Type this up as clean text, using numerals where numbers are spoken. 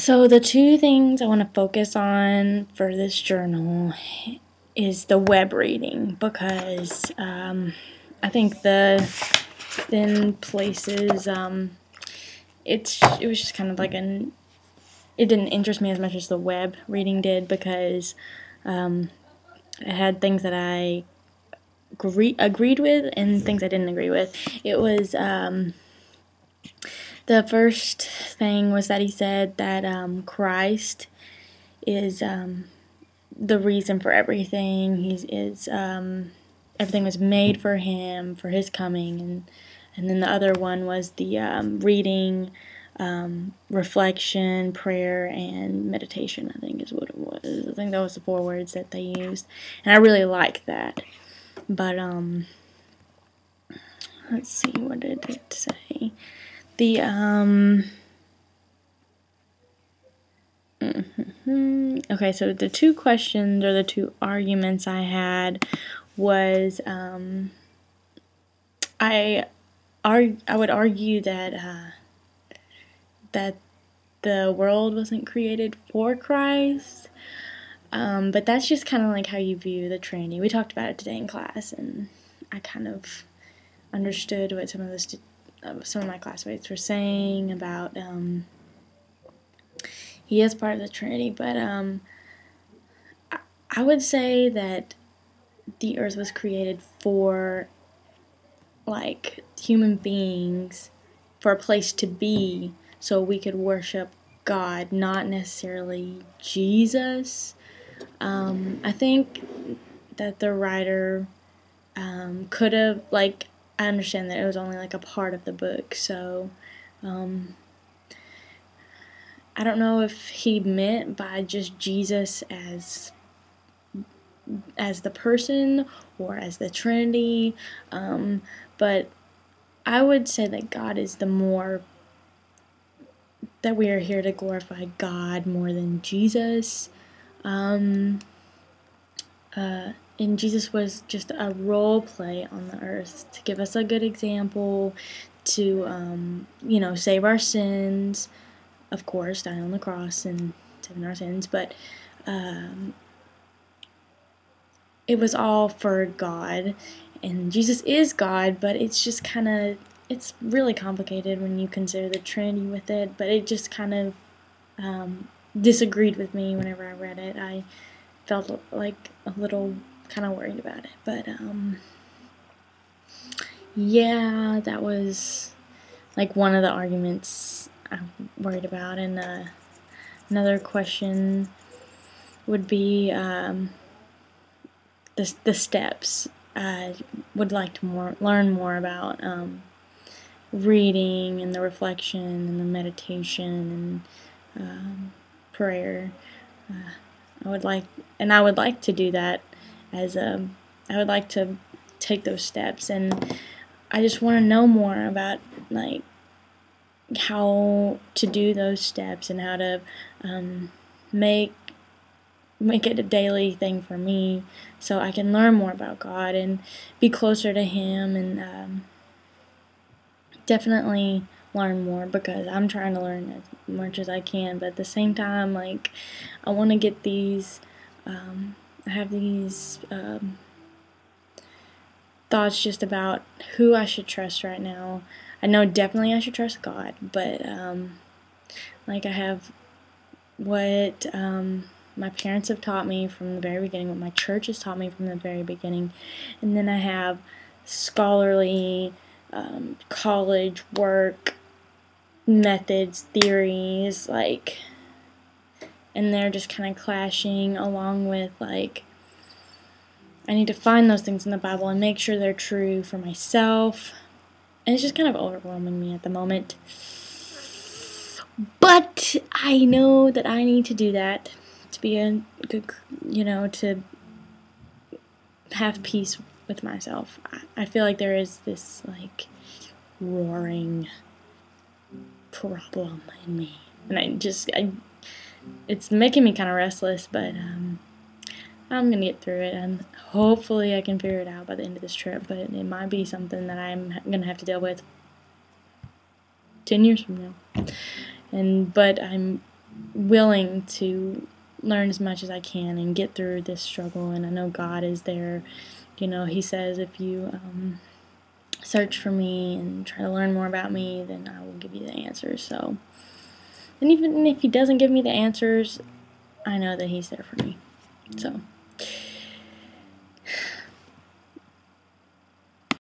So the two things I want to focus on for this journal is the Webb reading, because I think the thin places, it was just kind of like it didn't interest me as much as the Webb reading did, because it had things that I agreed with and things I didn't agree with. It was the first thing was that he said that Christ is the reason for everything. Everything was made for him, for his coming, and then the other one was the reading, reflection, prayer, and meditation, I think is what it was. I think that was the 4 words that they used, and I really liked that. But let's see, what did it say? The okay, so the 2 questions, or the 2 arguments I had was I would argue that that the world wasn't created for Christ, but that's just kind of like how you view the Trinity. We talked about it today in class, and I kind of understood what some of my classmates were saying about he is part of the Trinity, but I would say that the earth was created for, like, human beings, for a place to be, so we could worship God, not necessarily Jesus. I think that the writer could have, like, I understand that it was only like a part of the book, so I don't know if he meant by just Jesus as the person or as the Trinity, but I would say that God is that we are here to glorify God more than Jesus. And Jesus was just a role play on the earth to give us a good example, to save our sins, of course, dying on the cross and saving our sins, but it was all for God, and Jesus is God, but it's just it's really complicated when you consider the Trinity with it, but it just kind of disagreed with me whenever I read it. I felt like a little kind of worried about it, but yeah, that was like one of the arguments I'm worried about. And another question would be the steps. I would like to learn more about reading and the reflection and the meditation and prayer. I would like to do that I would like to take those steps, and I just want to know more about, like, how to do those steps and how to make it a daily thing for me, so I can learn more about God and be closer to Him, and definitely learn more, because I'm trying to learn as much as I can, but at the same time, like, I want to get these I have these thoughts just about who I should trust right now. I know definitely I should trust God, but like, I have what my parents have taught me from the very beginning, what my church has taught me from the very beginning, and then I have scholarly college work methods, theories, like, and they're just kind of clashing, along with, like, I need to find those things in the Bible and make sure they're true for myself, and it's just kind of overwhelming me at the moment. But I know that I need to do that to be a good, to have peace with myself. I feel like there is this, like, roaring problem in me, and it's making me kind of restless, but I'm gonna get through it, and hopefully I can figure it out by the end of this trip, but it might be something that I'm gonna have to deal with 10 years from now. But I'm willing to learn as much as I can and get through this struggle, and I know God is there. He says if you search for me and try to learn more about me, then I will give you the answers. So, and even if he doesn't give me the answers, I know that he's there for me. So,